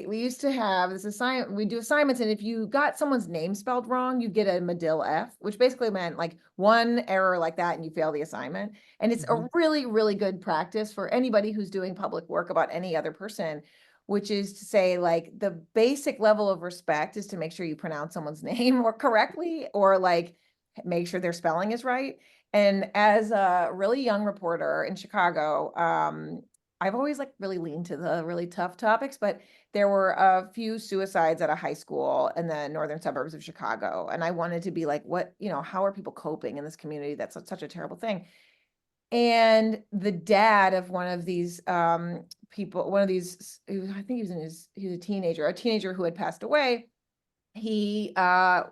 we used to have this assignment, we do assignments, and if you got someone's name spelled wrong, you get a Medill F, which basically meant one error like that and you fail the assignment. And it's a really, really good practice for anybody who's doing public work about any other person, which is to say the basic level of respect is to make sure you pronounce someone's name or correctly, or make sure their spelling is right. And as a really young reporter in Chicago, I've always really leaned to the really tough topics, but there were a few suicides at a high school in the northern suburbs of Chicago. And I wanted to be how are people coping in this community? That's such a terrible thing. And the dad of one of these people, I think he was a teenager who had passed away. He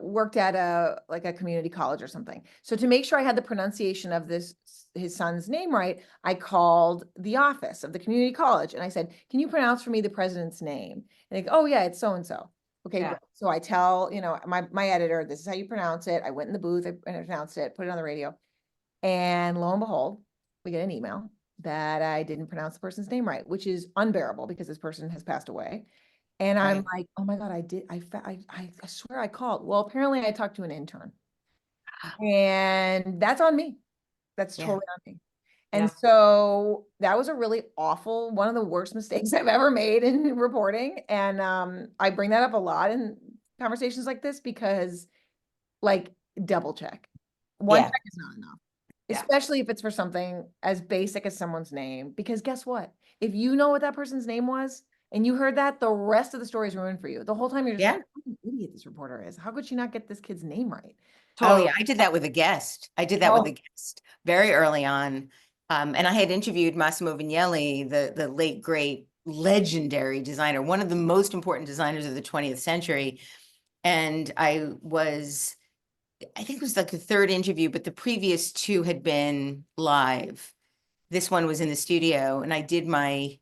worked at a community college or something. So to make sure I had the pronunciation of his son's name right, I called the office of the community college and I said, can you pronounce for me the president's name? And they go, oh yeah, it's so-and-so. Okay, yeah. So I tell, my editor, this is how you pronounce it. I went in the booth, I pronounced it, put it on the radio. And lo and behold, we get an email that I didn't pronounce the person's name right, which is unbearable because this person has passed away. And I'm like, oh my God, I swear I called. Well, apparently I talked to an intern and that's on me. That's totally on me. And so that was a really awful, one of the worst mistakes I've ever made in reporting. And I bring that up a lot in conversations like this because double check. One check is not enough. Especially if it's for something as basic as someone's name, because guess what? If you know what that person's name was and you heard that, the rest of the story is ruined for you. The whole time you're just what an idiot this reporter is. How could she not get this kid's name right? Totally. Oh yeah, I did that with a guest. With a guest very early on. And I had interviewed Massimo Vignelli, the late, great, legendary designer, one of the most important designers of the 20th century. And I think it was the third interview, but the previous two had been live. This one was in the studio and I did my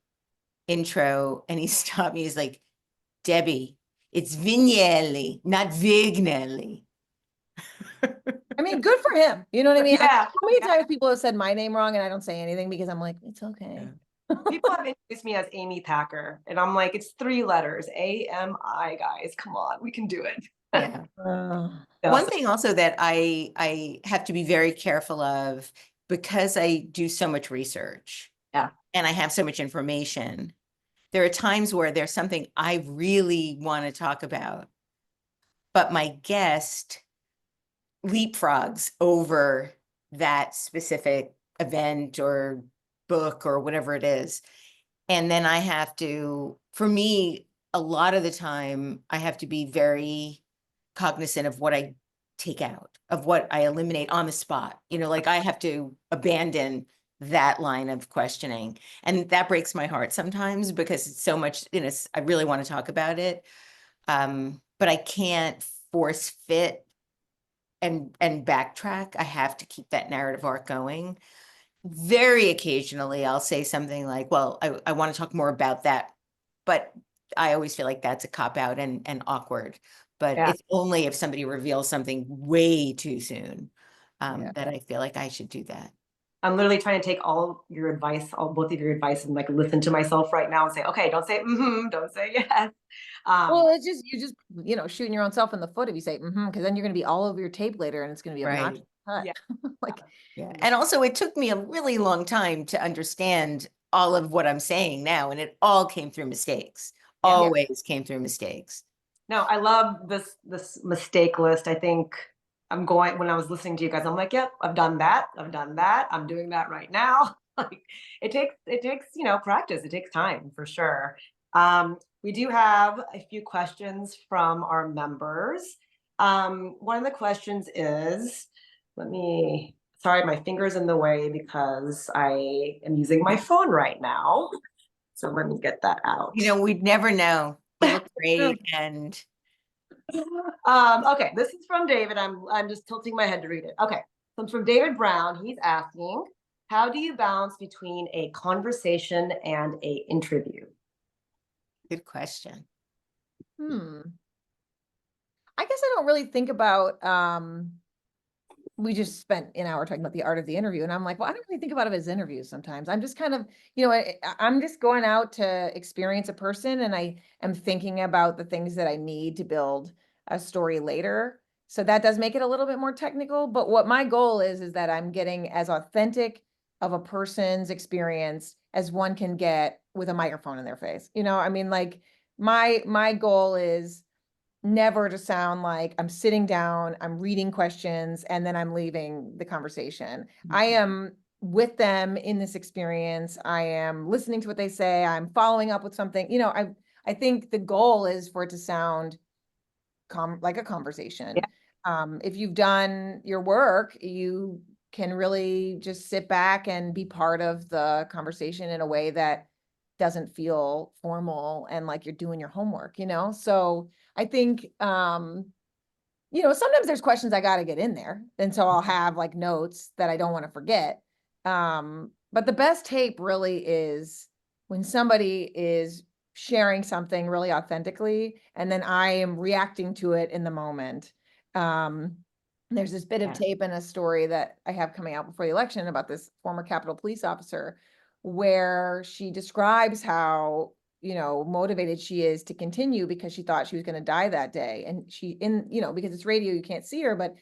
intro and he stopped me. He's like, Debbie, it's Vignelli, not Vignelli. I mean, good for him. You know what I mean? Yeah. How many times people have said my name wrong and I don't say anything because I'm like, it's okay. People have introduced me as Amy Packer, and I'm like, it's 3 letters, AMI, guys. Come on, we can do it. Yeah. Yeah. One thing also that I have to be very careful of, because I do so much research. Yeah. And I have so much information. There are times where there's something I really want to talk about, but my guest leapfrogs over that specific event or book or whatever it is. And then I have to, for me, a lot of the time, I have to be very cognizant of what I take out, of what I eliminate on the spot. You know, like I have to abandon that line of questioning. And that breaks my heart sometimes because it's so much, you know, I really want to talk about it. But I can't force fit and backtrack. I have to keep that narrative arc going. Very occasionally, I'll say something like, well, I want to talk more about that. But I always feel like that's a cop out and awkward. But Yeah. it's only if somebody reveals something way too soon Yeah. that I feel like I should do that. I'm literally trying to take all your advice, both of your advice, and like listen to myself right now and say, okay, don't say don't say yes. Well, it's just, you know, shooting your own self in the foot if you say, because then you're going to be all over your tape later and it's going to be obnoxious. Right. Yeah. Like, Yeah. And also it took me a really long time to understand all of what I'm saying now. And it all came through mistakes. Yeah. Always came through mistakes. No, I love this mistake list. I think when I was listening to you guys, I'm like, yep, I've done that. I've done that. I'm doing that right now. Like it takes, you know, practice. It takes time for sure. We do have a few questions from our members. One of the questions is, sorry, my finger's in the way because I am using my phone right now. So let me get that out. You know, we'd never know. You look great. And Okay, this is from David. I'm just tilting my head to read it. Okay, so it's from David Brown. He's asking, how do you balance between a conversation and a interview? good question. I guess I don't really think about, we just spent an hour talking about the art of the interview. And I'm like, well, I don't really think about it as interviews sometimes. I'm just kind of, you know, I'm just going out to experience a person and I am thinking about the things that I need to build a story later. So that does make it a little bit more technical. But what my goal is that I'm getting as authentic of a person's experience as one can get with a microphone in their face. You know, I mean, like my goal is never to sound like I'm sitting down, I'm reading questions, and then I'm leaving the conversation. I am with them in this experience. I am listening to what they say. I'm following up with something. You know, I think the goal is for it to sound like a conversation. If you've done your work, you can really just sit back and be part of the conversation in a way that doesn't feel formal and like you're doing your homework, you know? So I think, you know, sometimes there's questions I got to get in there. And so I'll have like notes that I don't want to forget. But the best tape really is when somebody is sharing something really authentically, and then I am reacting to it in the moment. There's this bit of tape in a story that I have coming out before the election about this former Capitol police officer, where she describes how, you know, motivated she is to continue because she thought she was going to die that day. And you know, because it's radio, you can't see her, but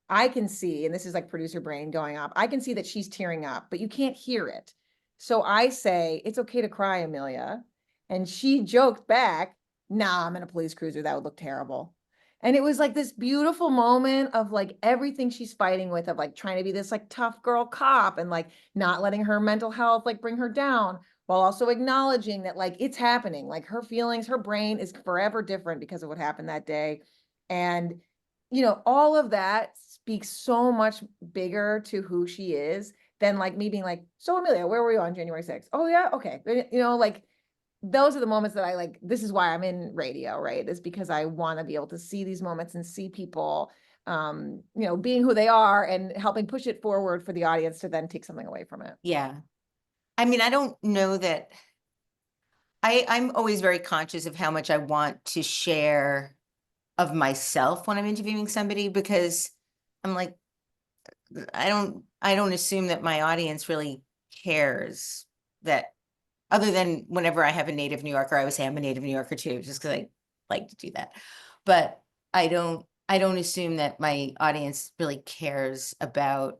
I can see, and this is like producer brain going up, I can see that she's tearing up, but you can't hear it. So I say, it's okay to cry, Amelia. And she joked back, nah, I'm in a police cruiser. That would look terrible. And it was like this beautiful moment of like everything she's fighting with, of like trying to be this like tough girl cop and like not letting her mental health like bring her down, while also acknowledging that like it's happening, like her feelings, her brain is forever different because of what happened that day. And, you know, all of that speaks so much bigger to who she is than like me being like, so Amelia, where were you on January 6th? Oh yeah, okay. You know, like those are the moments that I like, this is why I'm in radio, right? Is because I want to be able to see these moments and see people, you know, being who they are and helping push it forward for the audience to then take something away from it. Yeah. I mean, I don't know that I'm always very conscious of how much I want to share of myself when I'm interviewing somebody, because I'm like, I don't assume that my audience really cares that Other than whenever I have a native New Yorker, I always say I'm a native New Yorker too, just because I like to do that. But I don't assume that my audience really cares about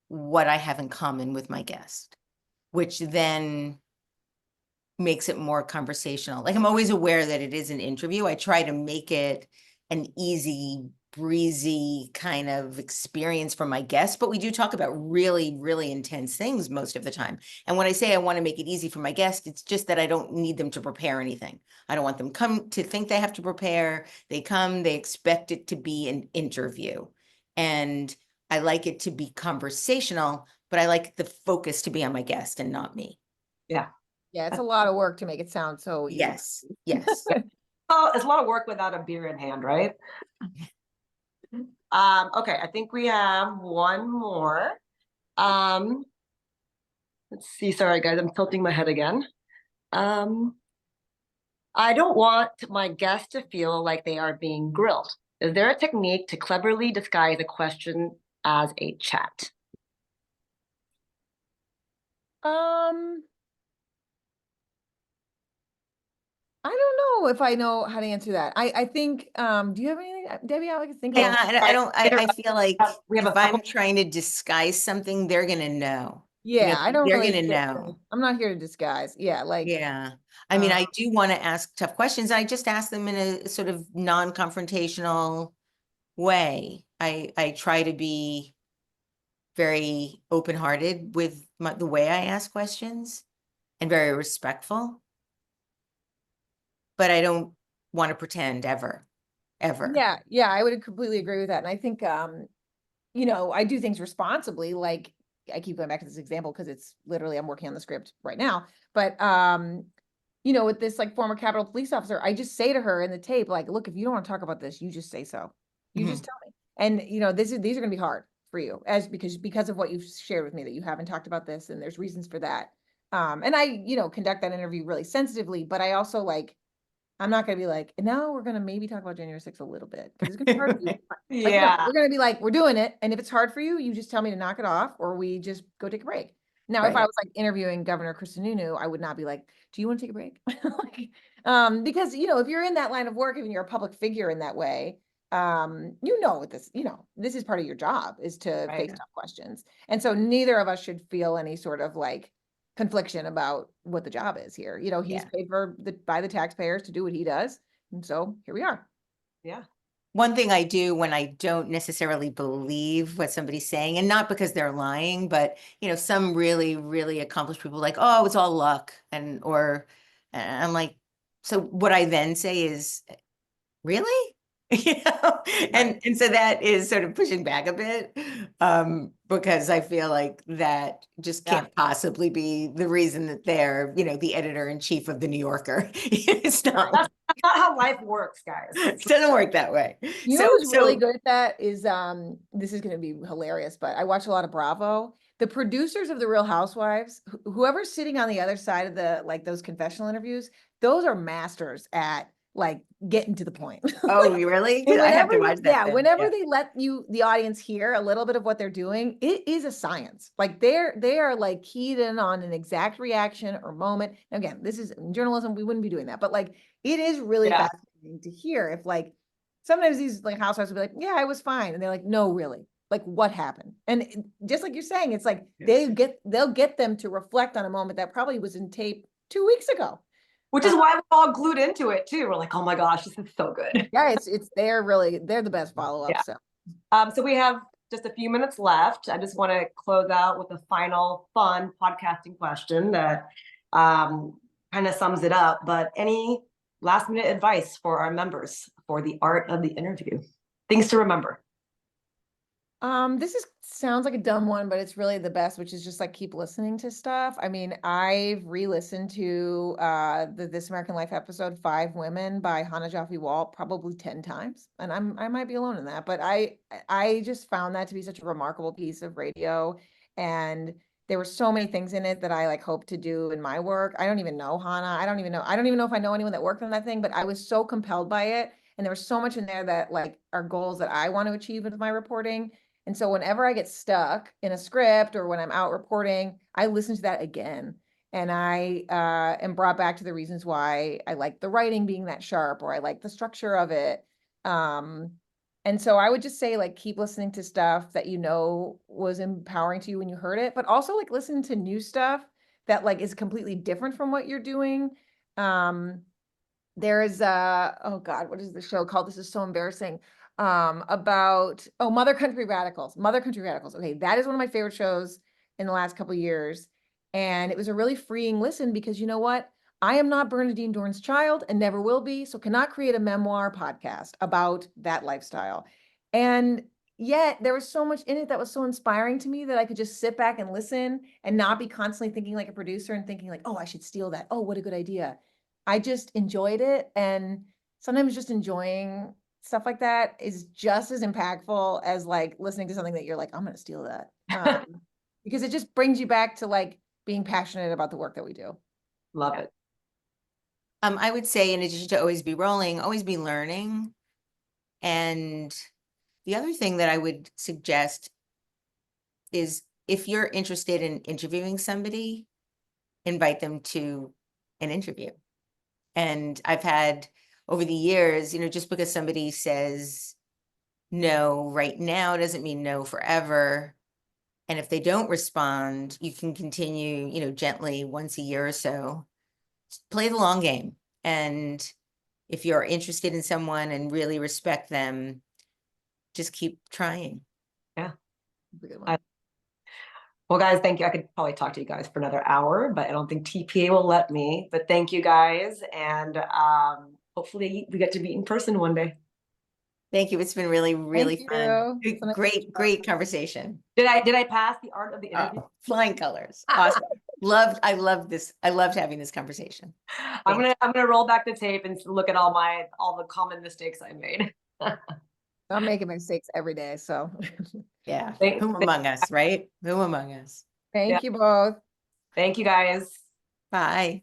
what I have in common with my guest, which then makes it more conversational. Like, I'm always aware that it is an interview. I try to make it an easy, breezy kind of experience for my guests, but we do talk about really, really intense things most of the time. And when I say I want to make it easy for my guests, it's just that I don't need them to prepare anything. I don't want them come to think they have to prepare. They come, they expect it to be an interview. And I like it to be conversational, but I like the focus to be on my guest and not me. Yeah. Yeah, it's a lot of work to make it sound so easy. Yes, yes. Oh, it's a lot of work without a beer in hand, right? Okay, I think we have one more. Let's see. Sorry, guys, I'm tilting my head again. I don't want my guests to feel like they are being grilled. Is there a technique to cleverly disguise a question as a chat? I don't know if I know how to answer that. I think, do you have anything, Debbie? I can think Yeah, of. I feel like We have if a couple. I'm trying to disguise something, they're gonna know. Yeah, I don't They're really. gonna care. know. I'm not here to disguise. Yeah, like. Yeah. I mean, I do want to ask tough questions. I just ask them in a sort of non-confrontational way. I try to be very open-hearted with the way I ask questions and very respectful. But I don't want to pretend ever. Yeah, I would completely agree with that. And I think, you know, I do things responsibly. Like, I keep going back to this example because it's literally, I'm working on the script right now. But, you know, with this like former Capitol police officer, I just say to her in the tape, like, look, if you don't want to talk about this, you just say so. You just tell me. And, you know, these are going to be hard for you because of what you've shared with me, that you haven't talked about this and there's reasons for that. And I, you know, conduct that interview really sensitively, but I also like, I'm not gonna be like, and now we're gonna maybe talk about January 6th a little bit because it's gonna be hard for you. Like, no, Yeah, we're gonna be like, we're doing it. And if it's hard for you, you just tell me to knock it off or we just go take a break. Now, if I Right. was like interviewing Governor Sununu, I would not be like, do you want to take a break? Like, because, you know, if you're in that line of work, and you're a public figure in that way, you know, what this, you know, this is part of your job is to right. face tough questions. And so neither of us should feel any sort of like confliction about what the job is here. You know, he's Yeah. paid by the taxpayers to do what he does. And so here we are. Yeah. One thing I do when I don't necessarily believe what somebody's saying, and not because they're lying, but you know, some really, really accomplished people like, oh, it's all luck. And I'm like, so what I then say is, really? You know, and so that is sort of pushing back a bit, because I feel like that just Yeah. can't possibly be the reason that they're, you know, the editor-in-chief of the New Yorker. It's not, That's not how life works, guys. it doesn't work that way. You know who's really good at that is this is going to be hilarious, but I watch a lot of Bravo. The producers of the Real Housewives, whoever's sitting on the other side of the like those confessional interviews, those are masters at like getting to the point. Oh, really? And I have to whenever watch that then. whenever Yeah. they let you, the audience, hear a little bit of what they're doing, it is a science. Like they are like keyed in on an exact reaction or moment. Now, again, this is in journalism, we wouldn't be doing that, but like it is really Yeah. fascinating to hear if like sometimes these like housewives will be like, yeah, I was fine. And they're like, no, really. Like what happened? And just like you're saying, it's like they'll get them to reflect on a moment that probably was in tape 2 weeks ago. Which is why we're all glued into it too. We're like, oh my gosh, this is so good. Yeah, they're the best follow-up. Yeah. So we have just a few minutes left. I just want to close out with a final fun podcasting question that kind of sums it up. But any last minute advice for our members for the art of the interview? Things to remember. This sounds like a dumb one, but it's really the best, which is just like keep listening to stuff. I mean, I've re-listened to the This American Life episode 5 Women by Hannah Jaffe Walt probably 10 times. And I might be alone in that, but I just found that to be such a remarkable piece of radio. And there were so many things in it that I like hope to do in my work. I don't even know Hannah. I don't even know if I know anyone that worked on that thing, but I was so compelled by it. And there was so much in there that like are goals that I want to achieve with my reporting. And so whenever I get stuck in a script or when I'm out reporting, I listen to that again. And I am brought back to the reasons why I like the writing being that sharp, or I like the structure of it. And so I would just say, like, keep listening to stuff that you know was empowering to you when you heard it, but also like listen to new stuff that like is completely different from what you're doing. There is oh God, what is the show called? This is so embarrassing. About Mother Country Radicals. Mother Country Radicals. Okay, that is one of my favorite shows in the last couple of years. And it was a really freeing listen because you know what? I am not Bernadine Dorn's child and never will be, so cannot create a memoir podcast about that lifestyle. And yet there was so much in it that was so inspiring to me that I could just sit back and listen and not be constantly thinking like a producer and thinking like, oh, I should steal that. Oh, what a good idea. I just enjoyed it. And sometimes just enjoying stuff like that is just as impactful as like listening to something that you're like, I'm going to steal that. Because it just brings you back to like being passionate about the work that we do. Love it. I would say, in addition to always be rolling, always be learning. And the other thing that I would suggest is, if you're interested in interviewing somebody, invite them to an interview. And I've had over the years, just because somebody says no right now doesn't mean no forever. And if they don't respond, you can continue, gently once a year or so. Play the long game. And if you're interested in someone and really respect them, just keep trying. Yeah. That's a good one. Well, guys, thank you. I could probably talk to you guys for another hour, but I don't think TPA will let me. But thank you guys. And hopefully we get to meet in person one day. Thank you. It's been really, really Thank fun. you. So nice to Great, talk. great conversation. Did I pass the art of the interview? Oh, flying colors. Awesome. I love this. I loved having this conversation. I'm gonna roll back the tape and look at all the common mistakes I made. I'm making mistakes every day. So Yeah. Thank- Whom among us, right? Whom among us? thank you both. Thank you guys. Bye.